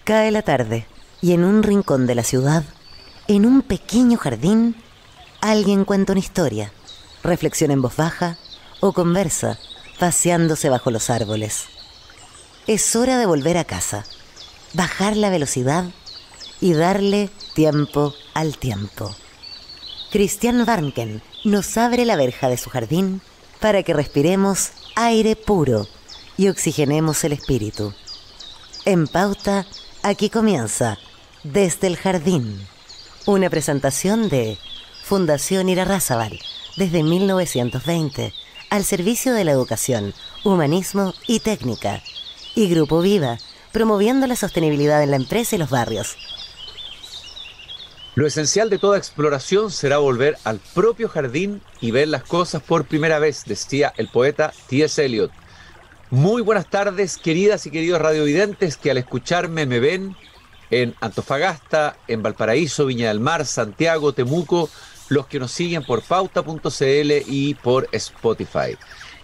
Cae la tarde y en un rincón de la ciudad, en un pequeño jardín, alguien cuenta una historia, reflexiona en voz baja o conversa, paseándose bajo los árboles. Es hora de volver a casa, bajar la velocidad y darle tiempo al tiempo. Christian Warnken nos abre la verja de su jardín para que respiremos aire puro y oxigenemos el espíritu. En Pauta, aquí comienza Desde el Jardín, una presentación de Fundación Irarrázaval, desde 1920, al servicio de la educación, humanismo y técnica, y Grupo Viva, promoviendo la sostenibilidad en la empresa y los barrios. Lo esencial de toda exploración será volver al propio jardín y ver las cosas por primera vez, decía el poeta T.S. Eliot. Muy buenas tardes, queridas y queridos radiovidentes que al escucharme me ven en Antofagasta, en Valparaíso, Viña del Mar, Santiago, Temuco, los que nos siguen por pauta.cl y por Spotify.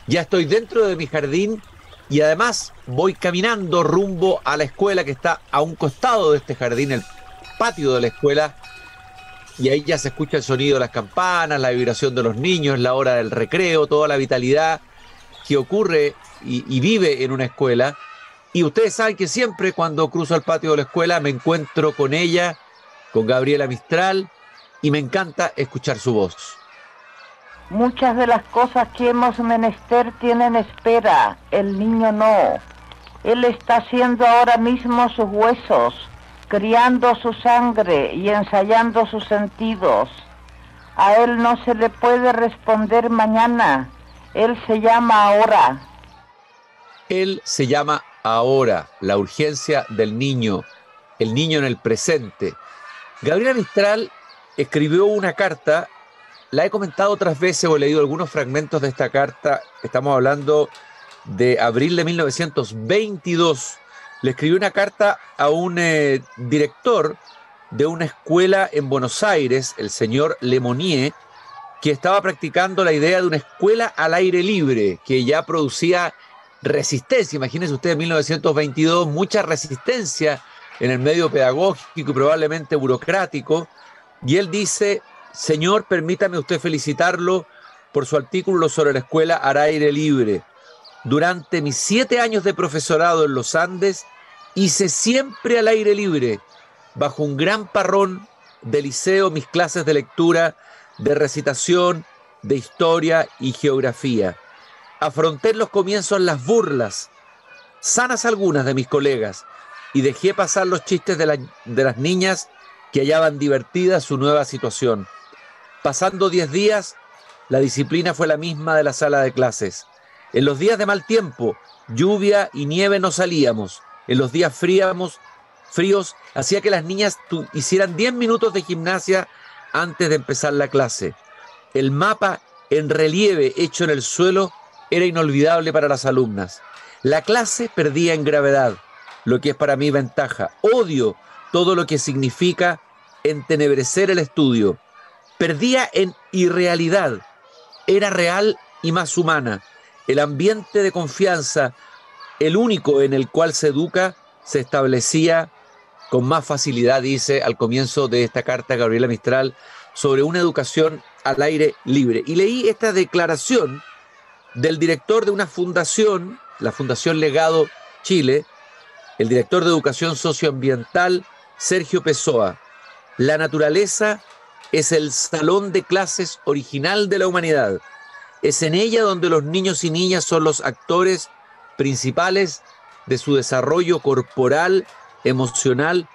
Ya estoy dentro de mi jardín y además voy caminando rumbo a la escuela que está a un costado de este jardín, el patio de la escuela, y ahí ya se escucha el sonido de las campanas, la vibración de los niños, la hora del recreo, toda la vitalidad que ocurre y vive en una escuela. Y ustedes saben que siempre cuando cruzo el patio de la escuela me encuentro con ella, con Gabriela Mistral, y me encanta escuchar su voz. Muchas de las cosas que hemos menester tienen espera, el niño no. Él está haciendo ahora mismo sus huesos, criando su sangre y ensayando sus sentidos. A él no se le puede responder mañana, él se llama ahora. Él se llama ahora, la urgencia del niño, el niño en el presente. Gabriela Mistral escribió una carta, la he comentado otras veces o he leído algunos fragmentos de esta carta, estamos hablando de abril de 1922, le escribió una carta a un director de una escuela en Buenos Aires, el señor Lemonnier, que estaba practicando la idea de una escuela al aire libre, que ya producía resistencia. Imagínense ustedes, en 1922, mucha resistencia en el medio pedagógico y probablemente burocrático. Y él dice: señor, permítame usted felicitarlo por su artículo sobre la escuela al aire libre. Durante mis 7 años de profesorado en los Andes, hice siempre al aire libre, bajo un gran parrón de liceo, mis clases de lectura, de recitación, de historia y geografía. Afronté en los comienzos las burlas, sanas algunas de mis colegas, y dejé pasar los chistes de las niñas que hallaban divertida su nueva situación. Pasando 10 días, la disciplina fue la misma de la sala de clases. En los días de mal tiempo, lluvia y nieve no salíamos. En los días fríos, hacía que las niñas hicieran 10 minutos de gimnasia antes de empezar la clase. El mapa en relieve hecho en el suelo era inolvidable para las alumnas. La clase perdía en gravedad, lo que es para mí ventaja. Odio todo lo que significa entenebrecer el estudio. Perdía en irrealidad. Era real y más humana. El ambiente de confianza, el único en el cual se educa, se establecía con más facilidad, dice al comienzo de esta carta Gabriela Mistral, sobre una educación al aire libre. Y leí esta declaración del director de una fundación, la Fundación Legado Chile, el director de Educación Socioambiental, Sergio Pessoa. La naturaleza es el salón de clases original de la humanidad. Es en ella donde los niños y niñas son los actores principales de su desarrollo corporal, emocional,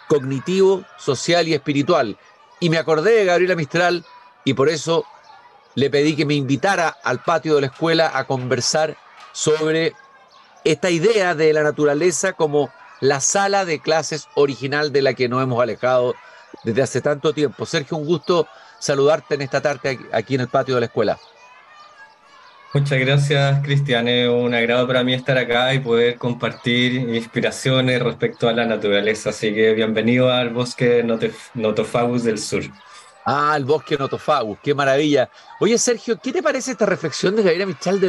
cognitivo, social y espiritual. Y me acordé de Gabriela Mistral y por eso le pedí que me invitara al patio de la escuela a conversar sobre esta idea de la naturaleza como la sala de clases original de la que nos hemos alejado desde hace tanto tiempo. Sergio, un gusto saludarte en esta tarde aquí en el patio de la escuela. Muchas gracias, Cristian. Es un agrado para mí estar acá y poder compartir inspiraciones respecto a la naturaleza. Así que bienvenido al bosque Notofagus del Sur. Ah, el bosque Notofagus, qué maravilla. Oye, Sergio, ¿qué te parece esta reflexión de Gabriela Mistral de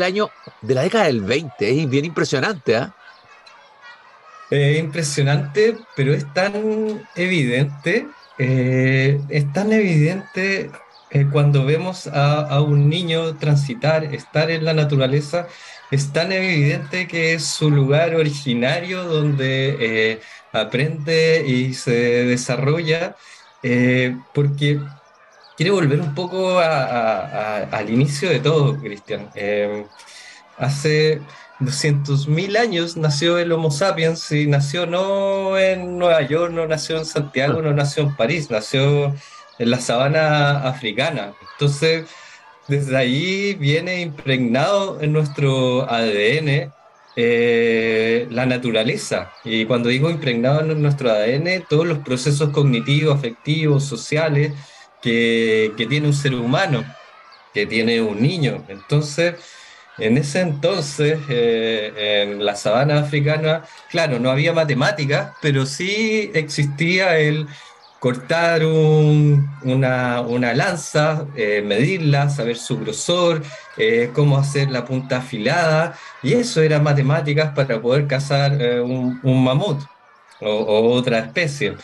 la década del 20? Es bien impresionante, ¿ah? Impresionante, pero es tan evidente cuando vemos a un niño transitar, estar en la naturaleza, es tan evidente que es su lugar originario donde aprende y se desarrolla, porque quiero volver un poco al inicio de todo, Cristian. Hace 200.000 años nació el Homo sapiens y nació no en Nueva York, no nació en Santiago, no nació en París, nació en la sabana africana. Entonces, desde ahí viene impregnado en nuestro ADN la naturaleza. Y cuando digo impregnado en nuestro ADN, todos los procesos cognitivos, afectivos, sociales que tiene un ser humano, que tiene un niño. Entonces, en ese entonces, en la sabana africana, claro, no había matemáticas, pero sí existía el cortar una lanza, medirla, saber su grosor, cómo hacer la punta afilada, y eso era matemáticas para poder cazar un mamut o otra especie.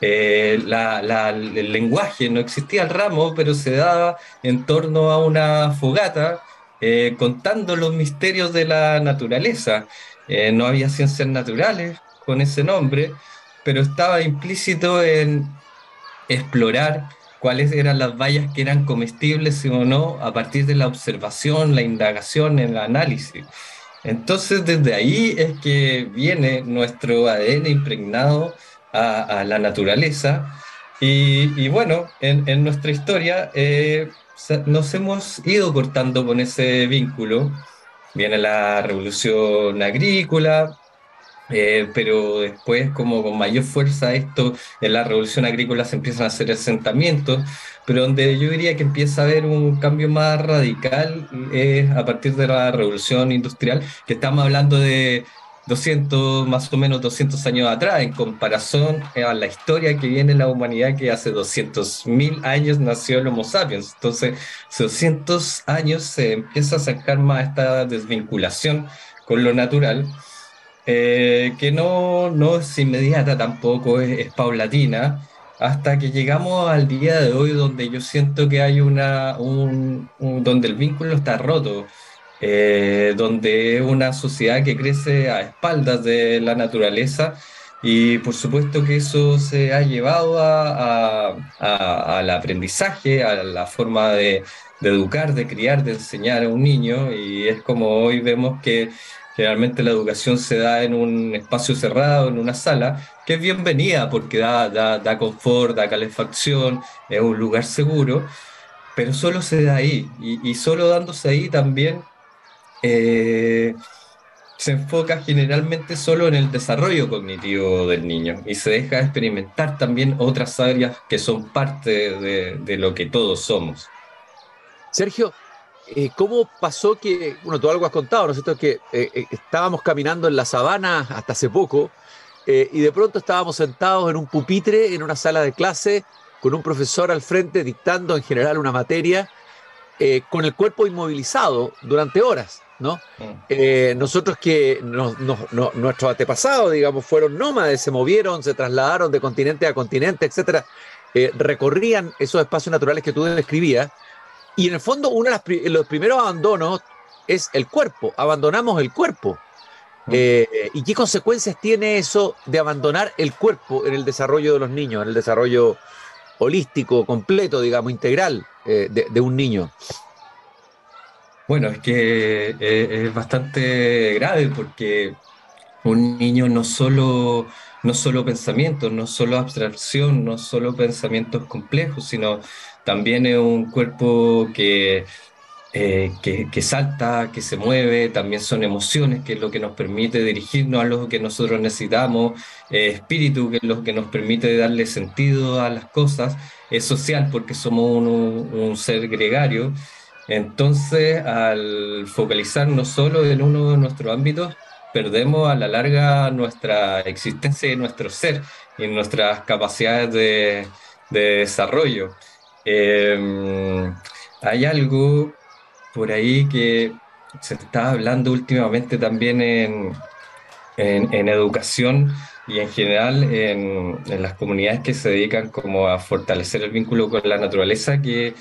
El lenguaje no existía el ramo, pero se daba en torno a una fogata contando los misterios de la naturaleza. No había ciencias naturales con ese nombre, pero estaba implícito en explorar cuáles eran las bayas que eran comestibles sí o no a partir de la observación, la indagación, el análisis. Entonces, desde ahí es que viene nuestro ADN impregnado a la naturaleza. Y bueno, en nuestra historia nos hemos ido cortando con ese vínculo. Viene la revolución agrícola, pero después, como con mayor fuerza, esto en la revolución agrícola se empiezan a hacer asentamientos, pero donde yo diría que empieza a haber un cambio más radical es a partir de la revolución industrial, que estamos hablando de 200, más o menos 200 años atrás, en comparación a la historia que viene la humanidad, que hace 200.000 años nació el Homo sapiens. Entonces, hace 200 años se empieza a sacar más esta desvinculación con lo natural, que no es inmediata tampoco, es paulatina, hasta que llegamos al día de hoy donde yo siento que hay donde el vínculo está roto, donde es una sociedad que crece a espaldas de la naturaleza. Y por supuesto que eso se ha llevado al aprendizaje, a la forma de educar, de criar, de enseñar a un niño, y es como hoy vemos que generalmente la educación se da en un espacio cerrado, en una sala, que es bienvenida porque da confort, da calefacción, es un lugar seguro, pero solo se da ahí. Y solo dándose ahí también eh, se enfoca generalmente solo en el desarrollo cognitivo del niño y se deja experimentar también otras áreas que son parte de lo que todos somos. Sergio, ¿cómo pasó que, bueno, tú algo has contado, ¿no es cierto? Que estábamos caminando en la sabana hasta hace poco y de pronto estábamos sentados en un pupitre en una sala de clase con un profesor al frente dictando en general una materia con el cuerpo inmovilizado durante horas, ¿no? Mm. Nosotros que nuestros antepasados, digamos, fueron nómades, se movieron, se trasladaron de continente a continente, etcétera, recorrían esos espacios naturales que tú describías, y en el fondo uno de los primeros abandonos es el cuerpo, abandonamos el cuerpo. Mm. ¿Y qué consecuencias tiene eso de abandonar el cuerpo en el desarrollo de los niños, en el desarrollo holístico, completo, digamos, integral de un niño? Bueno, es que es bastante grave porque un niño no solo pensamientos, no solo abstracción, no solo pensamientos complejos, sino también es un cuerpo que salta, que se mueve, también son emociones, que es lo que nos permite dirigirnos a lo que nosotros necesitamos, espíritu, que es lo que nos permite darle sentido a las cosas, es social porque somos un ser gregario. Entonces, al focalizarnos solo en uno de nuestros ámbitos, perdemos a la larga nuestra existencia y nuestro ser y nuestras capacidades de desarrollo. Eh, Hay algo por ahí que se está hablando últimamente también en educación y en general en las comunidades que se dedican como a fortalecer el vínculo con la naturaleza, que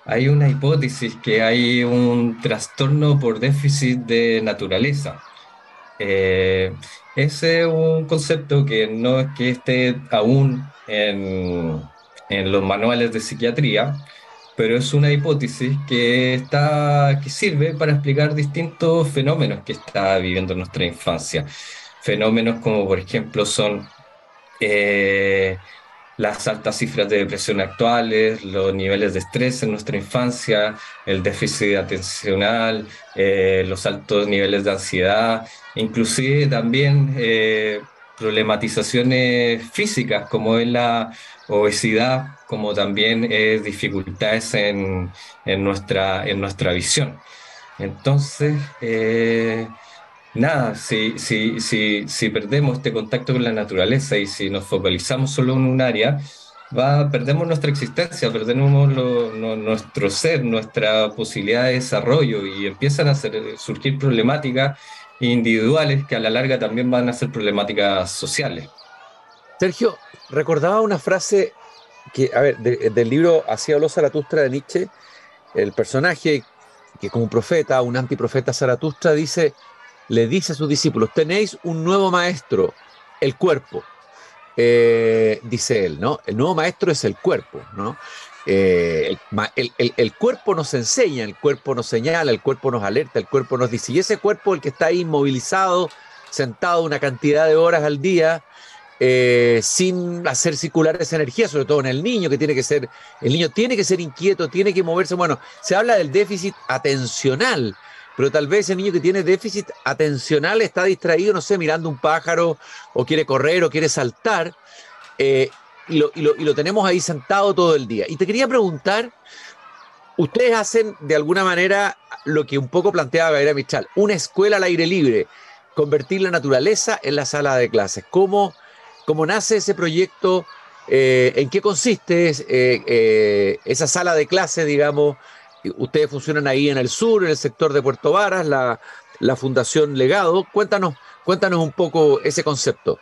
hay una hipótesis que hay un trastorno por déficit de naturaleza. Eh, Ese es un concepto que no es que esté aún en los manuales de psiquiatría, pero es una hipótesis que sirve para explicar distintos fenómenos que está viviendo nuestra infancia. Fenómenos como, por ejemplo, son eh, las altas cifras de depresión actuales, los niveles de estrés en nuestra infancia, el déficit atencional, los altos niveles de ansiedad, inclusive también problematizaciones físicas como es la obesidad, como también dificultades en nuestra visión. Entonces, nada, si perdemos este contacto con la naturaleza y si nos focalizamos solo en un área, perdemos nuestra existencia, perdemos nuestro ser, nuestra posibilidad de desarrollo y empiezan a surgir problemáticas individuales que a la larga también van a ser problemáticas sociales. Sergio, recordaba una frase que, a ver, del libro Así habló Zaratustra de Nietzsche, el personaje que como un profeta, un antiprofeta Zaratustra, le dice a sus discípulos, tenéis un nuevo maestro, el cuerpo. Dice él, ¿no? El nuevo maestro es el cuerpo, ¿no? El cuerpo nos enseña, el cuerpo nos señala, el cuerpo nos alerta, el cuerpo nos dice, y ese cuerpo, el que está ahí inmovilizado, sentado una cantidad de horas al día, sin hacer circular esa energía, sobre todo en el niño, el niño tiene que ser inquieto, tiene que moverse. Bueno, se habla del déficit atencional, pero tal vez el niño que tiene déficit atencional está distraído, no sé, mirando un pájaro, o quiere correr, o quiere saltar, eh, y lo tenemos ahí sentado todo el día. Y te quería preguntar, ustedes hacen de alguna manera lo que un poco planteaba Gabriela Mistral, una escuela al aire libre, convertir la naturaleza en la sala de clases. ¿Cómo nace ese proyecto? ¿En qué consiste esa sala de clases, digamos? Ustedes funcionan ahí en el sur, en el sector de Puerto Varas, la Fundación Legado. Cuéntanos un poco ese concepto.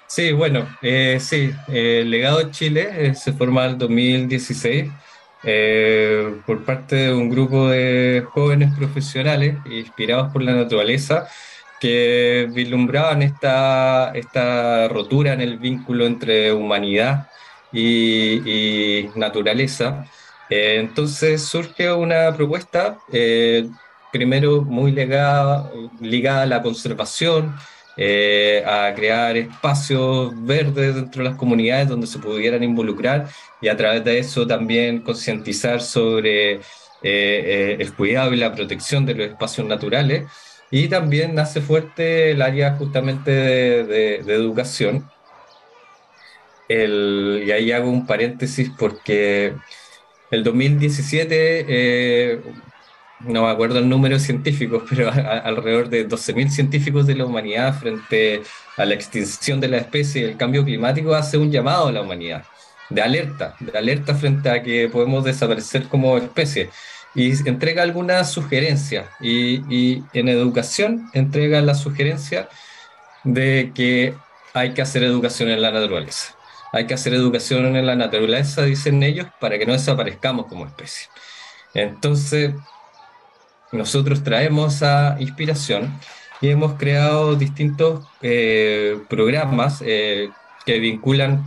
Sí, bueno, sí, Legado Chile se forma en el 2016 por parte de un grupo de jóvenes profesionales inspirados por la naturaleza que vislumbraban esta rotura en el vínculo entre humanidad y naturaleza. Entonces surge una propuesta, primero muy ligada a la conservación, a crear espacios verdes dentro de las comunidades donde se pudieran involucrar y a través de eso también concientizar sobre el cuidado y la protección de los espacios naturales. Y también nace fuerte el área justamente de educación. Y ahí hago un paréntesis porque el 2017, no me acuerdo el número de científicos, pero alrededor de 12.000 científicos de la humanidad frente a la extinción de la especie y el cambio climático hace un llamado a la humanidad de alerta frente a que podemos desaparecer como especie. Y entrega algunas sugerencias y en educación entrega la sugerencia de que hay que hacer educación en la naturaleza. Hay que hacer educación en la naturaleza, dicen ellos, para que no desaparezcamos como especie. Entonces, nosotros traemos esa inspiración y hemos creado distintos programas que vinculan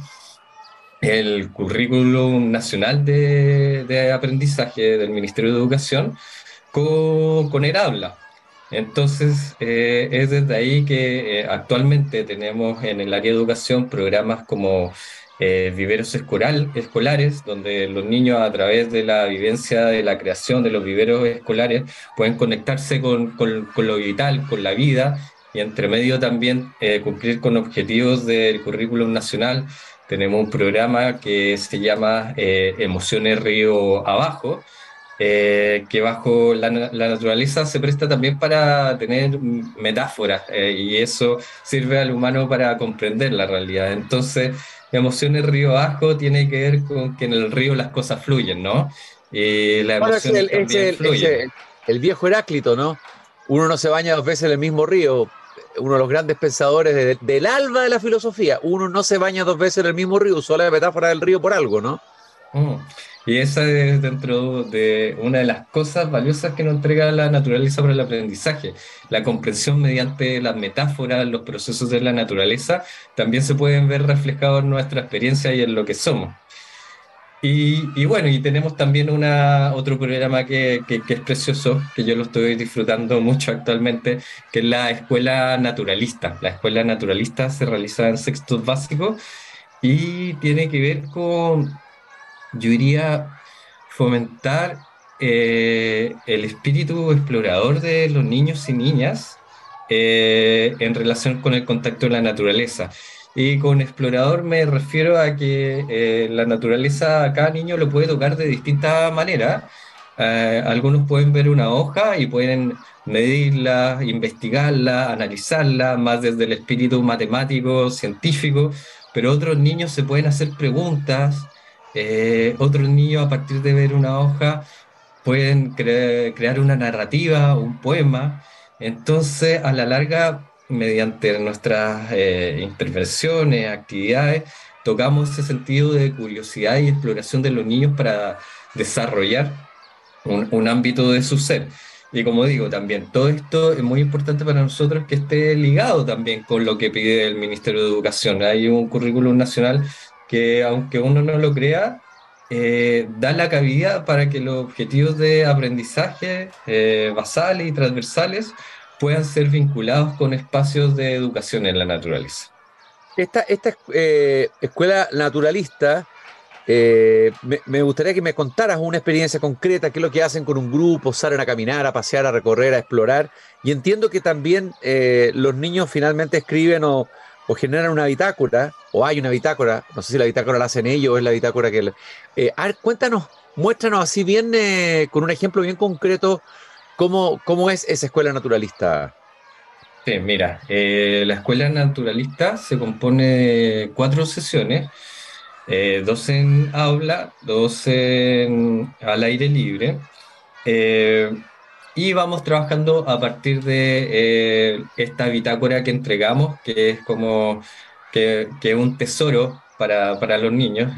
el currículum nacional de aprendizaje del Ministerio de Educación con el habla. Entonces, es desde ahí que actualmente tenemos en el área de educación programas como viveros escolares, donde los niños a través de la vivencia de la creación de los viveros escolares pueden conectarse con lo vital, con la vida, y entre medio también cumplir con objetivos del currículum nacional. Tenemos un programa que se llama Emociones Río Abajo, que bajo la naturaleza se presta también para tener metáforas, y eso sirve al humano para comprender la realidad. Entonces, emociones río abajo tiene que ver con que en el río las cosas fluyen, ¿no? Y las Bueno, emociones también fluyen. el viejo Heráclito, ¿no? Uno no se baña dos veces en el mismo río. Uno de los grandes pensadores del alba de la filosofía. Uno no se baña dos veces en el mismo río. Usó la metáfora del río por algo, ¿no? Mm. Y esa es dentro de una de las cosas valiosas que nos entrega la naturaleza para el aprendizaje. La comprensión mediante las metáforas, los procesos de la naturaleza, también se pueden ver reflejados en nuestra experiencia y en lo que somos. Y bueno, y tenemos también otro programa que es precioso, que yo lo estoy disfrutando mucho actualmente, que es la Escuela Naturalista. La Escuela Naturalista se realiza en sextos básicos y tiene que ver con, yo diría, fomentar el espíritu explorador de los niños y niñas en relación con el contacto de la naturaleza. Y con explorador me refiero a que la naturaleza a cada niño lo puede tocar de distintas maneras. Algunos pueden ver una hoja y pueden medirla, investigarla, analizarla, más desde el espíritu matemático, científico, pero otros niños se pueden hacer preguntas. Otros niños, a partir de ver una hoja, pueden crear una narrativa, un poema. Entonces, a la larga, mediante nuestras intervenciones, actividades, tocamos ese sentido de curiosidad y exploración de los niños para desarrollar un ámbito de su ser. Y como digo, también todo esto es muy importante para nosotros que esté ligado también con lo que pide el Ministerio de Educación. Hay un currículum nacional que, aunque uno no lo crea, da la cabida para que los objetivos de aprendizaje basales y transversales puedan ser vinculados con espacios de educación en la naturaleza. Esta escuela naturalista, me gustaría que me contaras una experiencia concreta, qué es lo que hacen con un grupo, salen a caminar, a pasear, a recorrer, a explorar. Y entiendo que también los niños finalmente escriben o generan una bitácora, o hay una bitácora, no sé si la bitácora la hacen ellos o es la bitácora que... a ver, cuéntanos, muéstranos así bien, con un ejemplo bien concreto, cómo es esa escuela naturalista. Sí, mira, la escuela naturalista se compone de 4 sesiones, dos en aula, dos al aire libre, eh, y vamos trabajando a partir de esta bitácora que entregamos, que es como que es un tesoro para los niños,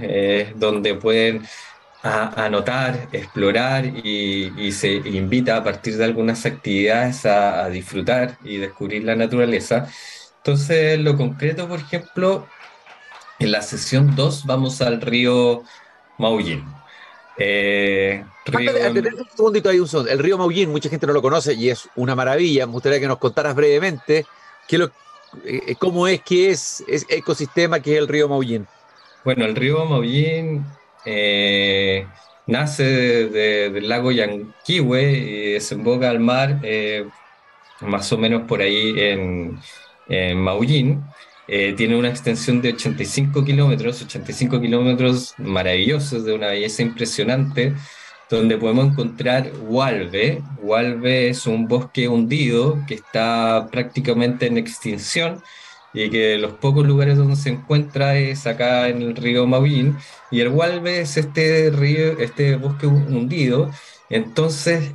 donde pueden anotar, explorar y se invita a partir de algunas actividades a disfrutar y descubrir la naturaleza. Entonces, lo concreto, por ejemplo, en la sesión 2 vamos al río Maullín. Río, Antes de un segundito, hay un segundo. El río Maullín, mucha gente no lo conoce y es una maravilla. Me gustaría que nos contaras brevemente cómo es, qué es ecosistema, que es el río Maullín. bueno, el río Maullín nace del lago Yanquihue y desemboca al mar más o menos por ahí en Maullín. Tiene una extensión de 85 kilómetros maravillosos, de una belleza impresionante, donde podemos encontrar Hualve. Hualve es un bosque hundido que está prácticamente en extinción y que los pocos lugares donde se encuentra es acá en el río Maullín. Y el Hualve es este río, este bosque hundido. Entonces,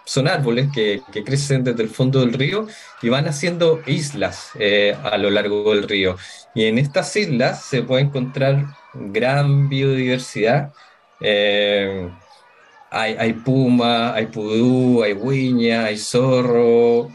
son árboles que crecen desde el fondo del río y van haciendo islas a lo largo del río. Y en estas islas se puede encontrar gran biodiversidad. Eh, hay puma, hay pudú, hay huiña, hay zorro,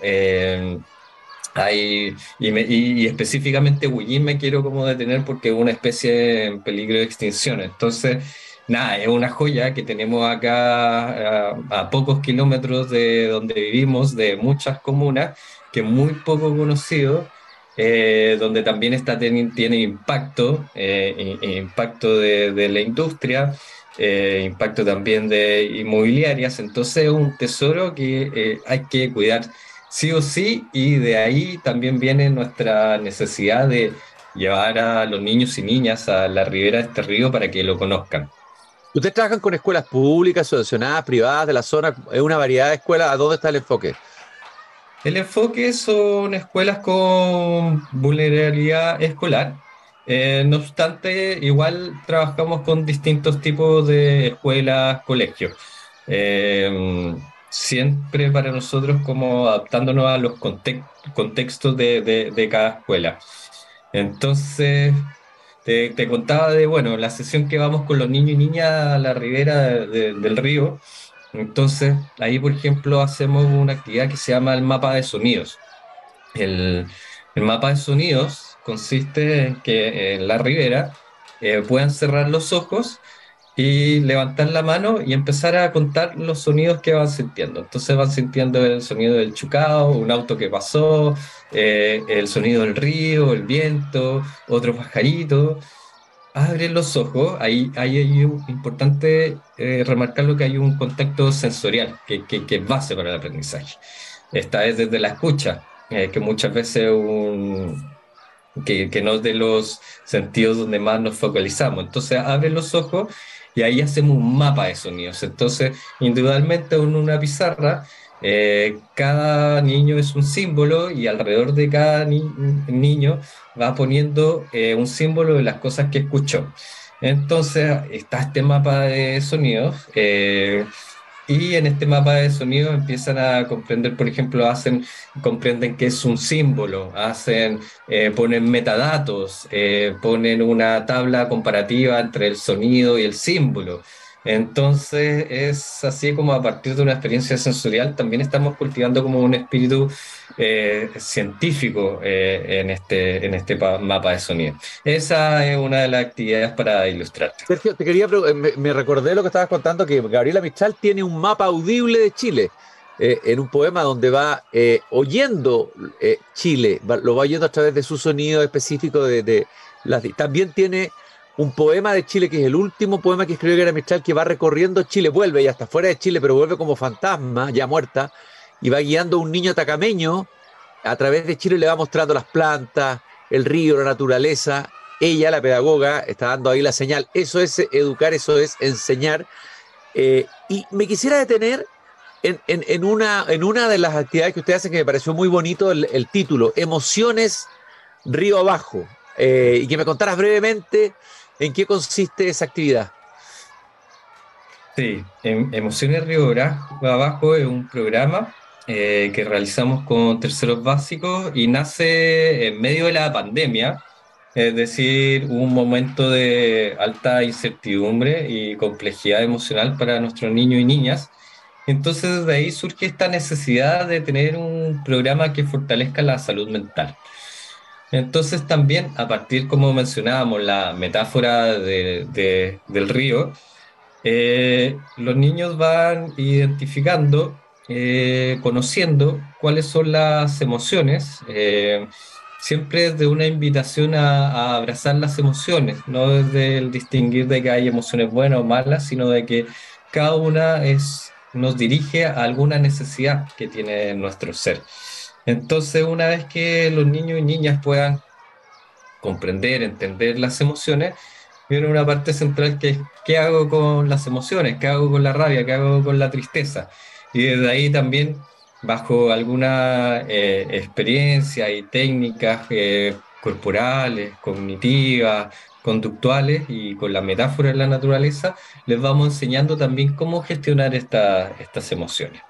y específicamente Huillín me quiero como detener porque es una especie en peligro de extinción. Entonces, nada, es una joya que tenemos acá a pocos kilómetros de donde vivimos, de muchas comunas, que es muy poco conocido, donde también tiene impacto, impacto de la industria. Impacto también de inmobiliarias, entonces es un tesoro que hay que cuidar sí o sí, y de ahí también viene nuestra necesidad de llevar a los niños y niñas a la ribera de este río para que lo conozcan. Ustedes trabajan con escuelas públicas, subvencionadas, privadas de la zona, es una variedad de escuelas. ¿A dónde está el enfoque? El enfoque son escuelas con vulnerabilidad escolar. No obstante, igual trabajamos con distintos tipos de escuelas, colegios. Siempre para nosotros como adaptándonos a los contextos de cada escuela. Entonces, te contaba de, bueno, la sesión que vamos con los niños y niñas a la ribera del río. Entonces, ahí, por ejemplo, hacemos una actividad que se llama el mapa de sonidos. El, el mapa de sonidos consiste en que en la ribera puedan cerrar los ojos y levantar la mano y empezar a contar los sonidos que van sintiendo. Entonces van sintiendo el sonido del chucao, un auto que pasó, el sonido del río, el viento, otro pajarito. Abren los ojos, ahí hay importante remarcarlo que hay un contacto sensorial que es base para el aprendizaje. Esta es desde la escucha, que muchas veces que no es de los sentidos donde más nos focalizamos. Entonces abren los ojos y ahí hacemos un mapa de sonidos. Entonces, individualmente en una pizarra, cada niño es un símbolo y alrededor de cada niño va poniendo un símbolo de las cosas que escuchó. Entonces está este mapa de sonidos. Y en este mapa de sonido empiezan a comprender, por ejemplo, comprenden que es un símbolo, ponen metadatos, ponen una tabla comparativa entre el sonido y el símbolo. Entonces es así como a partir de una experiencia sensorial también estamos cultivando como un espíritu científico mapa de sonido. Esa es una de las actividades para ilustrarte. Sergio, me recordé lo que estabas contando, que Gabriela Mistral tiene un mapa audible de Chile, en un poema donde va oyendo Chile, lo va oyendo a través de su sonido específico también tiene un poema de Chile, que es el último poema que escribió Gabriela Mistral, que va recorriendo Chile, vuelve ya hasta fuera de Chile, pero vuelve como fantasma, ya muerta, y va guiando a un niño tacameño a través de Chile, le va mostrando las plantas, el río, la naturaleza. Ella, la pedagoga, está dando ahí la señal. Eso es educar, eso es enseñar. Y me quisiera detener en una de las actividades que usted hace, que me pareció muy bonito el título, Emociones Río Abajo. Y que me contaras brevemente en qué consiste esa actividad. Sí, Emociones Río Abajo es un programa que realizamos con terceros básicos y nace en medio de la pandemia, es decir, un momento de alta incertidumbre y complejidad emocional para nuestros niños y niñas. Entonces, desde ahí surge esta necesidad de tener un programa que fortalezca la salud mental. Entonces, también a partir, como mencionábamos, la metáfora del río, los niños van identificando, conociendo cuáles son las emociones, siempre desde una invitación a abrazar las emociones, no desde el distinguir de que hay emociones buenas o malas, sino de que cada una nos dirige a alguna necesidad que tiene nuestro ser. Entonces, una vez que los niños y niñas puedan comprender, entender las emociones, viene una parte central que es qué hago con las emociones, qué hago con la rabia, qué hago con la tristeza. Y desde ahí también, bajo alguna experiencia y técnicas corporales, cognitivas, conductuales y con la metáfora de la naturaleza, les vamos enseñando también cómo gestionar estas emociones.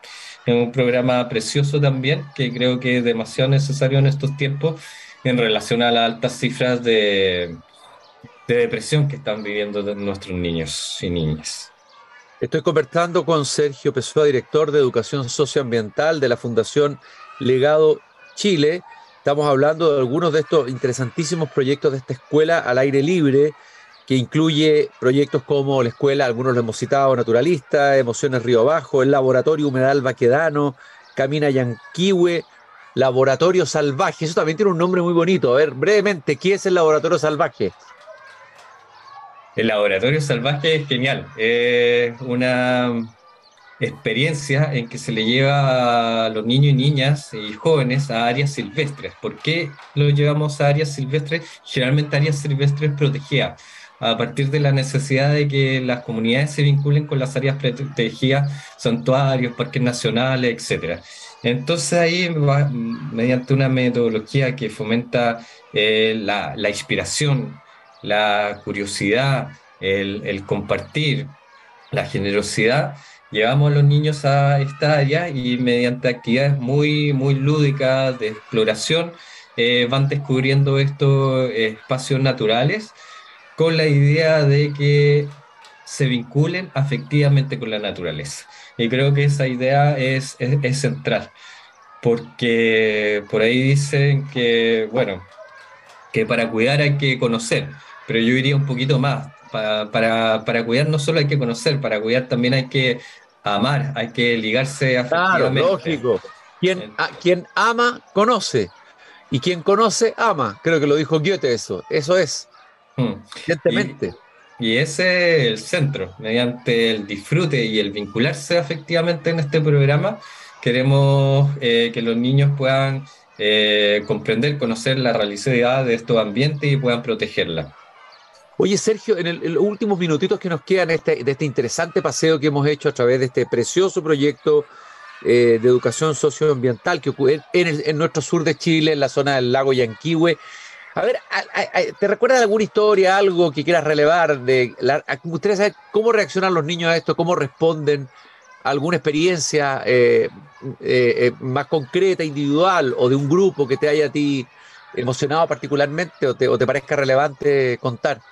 Es un programa precioso también, que creo que es demasiado necesario en estos tiempos en relación a las altas cifras de depresión que están viviendo nuestros niños y niñas. Estoy conversando con Sergio Pessoa, director de Educación Socioambiental de la Fundación Legado Chile. Estamos hablando de algunos de estos interesantísimos proyectos de esta escuela al aire libre, que incluye proyectos como la escuela, algunos lo hemos citado, Naturalista, Emociones Río Abajo, el Laboratorio Humedal Baquedano, Camina Yanquihue, Laboratorio Salvaje. Eso también tiene un nombre muy bonito. A ver, brevemente, ¿qué es el Laboratorio Salvaje? El Laboratorio Salvaje es genial. Es una experiencia en que se le lleva a los niños y niñas y jóvenes a áreas silvestres. ¿Por qué lo llevamos a áreas silvestres? Generalmente áreas silvestres protegidas, a partir de la necesidad de que las comunidades se vinculen con las áreas protegidas, santuarios, parques nacionales, etcétera. Entonces ahí, mediante una metodología que fomenta la inspiración, la curiosidad, el compartir, la generosidad, llevamos a los niños a esta área y mediante actividades muy, muy lúdicas de exploración van descubriendo estos espacios naturales con la idea de que se vinculen afectivamente con la naturaleza. Y creo que esa idea es central, porque por ahí dicen que, bueno, que para cuidar hay que conocer, pero yo iría un poquito más. Para cuidar no solo hay que conocer, para cuidar también hay que amar, hay que ligarse Claro, afectivamente. lógico. Quien ama, conoce. Y quien conoce, ama. Creo que lo dijo Goethe eso. Eso es, Mm. Y, evidentemente. y ese es el centro, mediante el disfrute y el vincularse afectivamente en este programa, queremos que los niños puedan comprender, conocer la realidad de estos ambientes y puedan protegerla. Oye, Sergio, en los últimos minutitos que nos quedan de este interesante paseo que hemos hecho a través de este precioso proyecto de educación socioambiental que ocurre en nuestro sur de Chile, en la zona del lago Yanquihue. A ver, ¿te recuerdas de alguna historia, algo que quieras relevar? Me gustaría saber cómo reaccionan los niños a esto, cómo responden, alguna experiencia más concreta, individual o de un grupo que te haya a ti emocionado particularmente o te parezca relevante contar.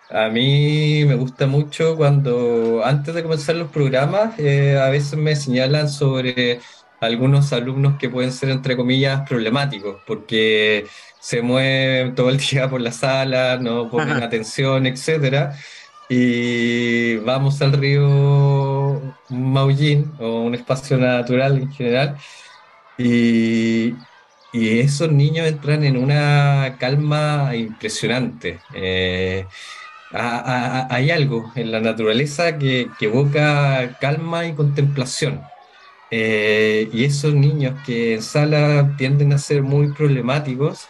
A mí me gusta mucho cuando antes de comenzar los programas, a veces me señalan sobre algunos alumnos que pueden ser, entre comillas, problemáticos, porque se mueven todo el día por la sala, no ponen atención, etcétera. Y vamos al río Maullín, o un espacio natural en general, y, y esos niños entran en una calma impresionante. Hay algo en la naturaleza que evoca calma y contemplación. Y esos niños que en sala tienden a ser muy problemáticos,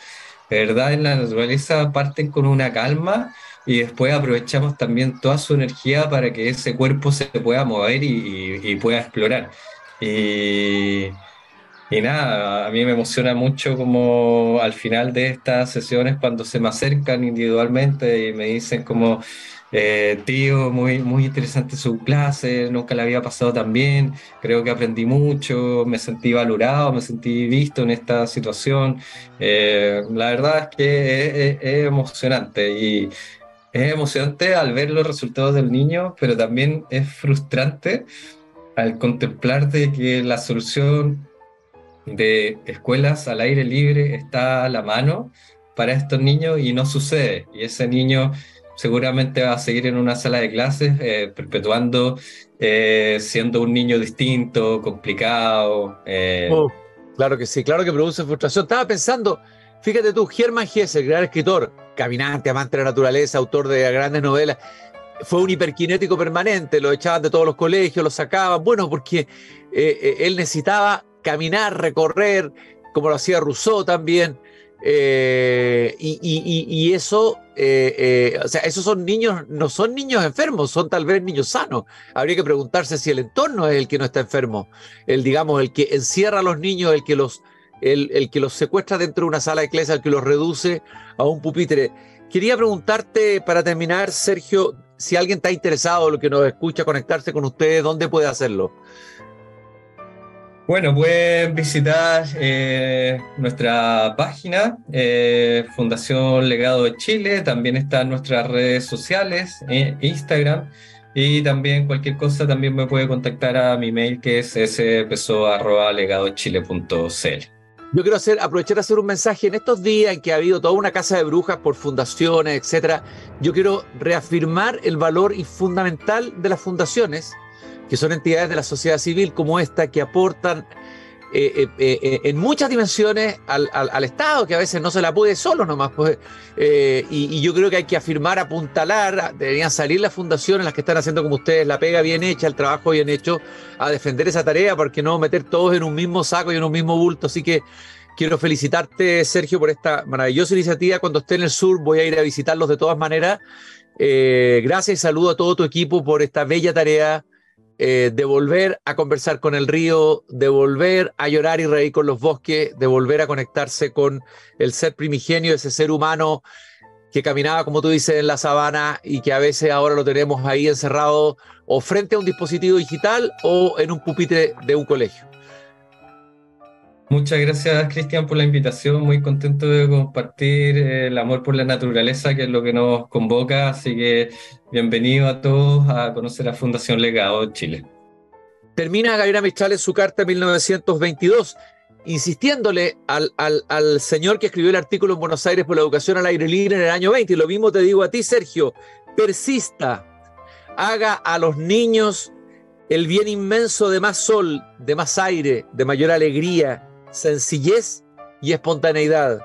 de verdad en la naturaleza parten con una calma y después aprovechamos también toda su energía para que ese cuerpo se pueda mover y pueda explorar. Y, y nada, a mí me emociona mucho como al final de estas sesiones cuando se me acercan individualmente y me dicen como, tío, muy, muy interesante su clase, nunca la había pasado tan bien, creo que aprendí mucho, me sentí valorado, me sentí visto en esta situación. La verdad es que es emocionante y es emocionante al ver los resultados del niño, pero también es frustrante al contemplar de que la solución de escuelas al aire libre está a la mano para estos niños y no sucede. Y ese niño seguramente va a seguir en una sala de clases perpetuando, siendo un niño distinto, complicado. Oh, claro que sí, claro que produce frustración. Estaba pensando, fíjate tú, Hermann Hesse, el gran escritor, caminante, amante de la naturaleza, autor de grandes novelas, fue un hiperkinético permanente, lo echaban de todos los colegios, lo sacaban, bueno, porque él necesitaba caminar, recorrer, como lo hacía Rousseau también, y eso, o sea, esos son niños, no son niños enfermos, son tal vez niños sanos. Habría que preguntarse si el entorno es el que no está enfermo, digamos, el que encierra a los niños, el que los secuestra dentro de una sala de clase, el que los reduce a un pupitre. Quería preguntarte, para terminar, Sergio, si alguien está interesado, lo que nos escucha, conectarse con ustedes, ¿dónde puede hacerlo? Bueno, pueden visitar nuestra página, Fundación Legado de Chile, también están nuestras redes sociales, Instagram, y también cualquier cosa también me puede contactar a mi mail que es speso@legadochile.cl. Yo quiero aprovechar de hacer un mensaje en estos días en que ha habido toda una casa de brujas por fundaciones, etcétera. Yo quiero reafirmar el valor y fundamental de las fundaciones, que son entidades de la sociedad civil como esta, que aportan en muchas dimensiones al Estado, que a veces no se la puede solo nomás. Pues, y yo creo que hay que afirmar, apuntalar, deberían salir las fundaciones, las que están haciendo como ustedes, la pega bien hecha, el trabajo bien hecho, a defender esa tarea, porque no meter todos en un mismo saco y en un mismo bulto. Así que quiero felicitarte, Sergio, por esta maravillosa iniciativa. Cuando esté en el sur voy a ir a visitarlos de todas maneras. Gracias y saludo a todo tu equipo por esta bella tarea de volver a conversar con el río, de volver a llorar y reír con los bosques, de volver a conectarse con el ser primigenio, ese ser humano que caminaba, como tú dices, en la sabana y que a veces ahora lo tenemos ahí encerrado o frente a un dispositivo digital o en un pupitre de un colegio. Muchas gracias, Cristian, por la invitación. Muy contento de compartir el amor por la naturaleza, que es lo que nos convoca. Así que bienvenido a todos a conocer a Fundación Legado Chile. Termina Gabriela Mistral en su carta en 1922, insistiéndole al señor que escribió el artículo en Buenos Aires por la educación al aire libre en el año 20. Y lo mismo te digo a ti, Sergio. Persista, haga a los niños el bien inmenso de más sol, de más aire, de mayor alegría, sencillez y espontaneidad.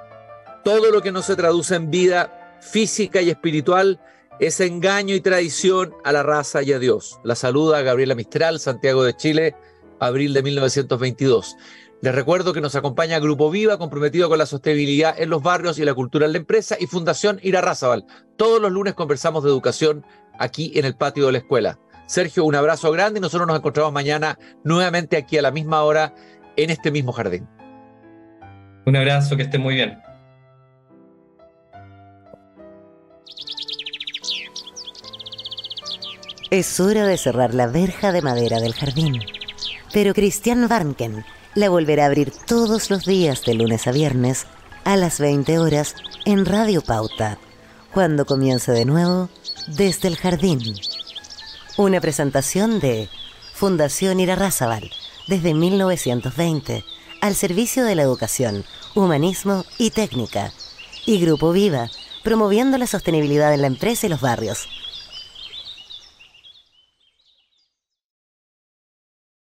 Todo lo que no se traduce en vida física y espiritual es engaño y traición a la raza y a Dios. La saluda Gabriela Mistral, Santiago de Chile, abril de 1922. Les recuerdo que nos acompaña Grupo Viva, comprometido con la sostenibilidad en los barrios y la cultura en la empresa, y Fundación Irarrázaval. Todos los lunes conversamos de educación aquí en el patio de la escuela. Sergio, un abrazo grande y nosotros nos encontramos mañana nuevamente aquí a la misma hora en este mismo jardín. Un abrazo, que esté muy bien. Es hora de cerrar la verja de madera del jardín. Pero Christian Warnken la volverá a abrir todos los días de lunes a viernes a las 20 horas en Radio Pauta, cuando comience de nuevo Desde el Jardín. Una presentación de Fundación Irarrázaval, desde 1920, al servicio de la educación, humanismo y técnica. Y Grupo Viva, promoviendo la sostenibilidad en la empresa y los barrios.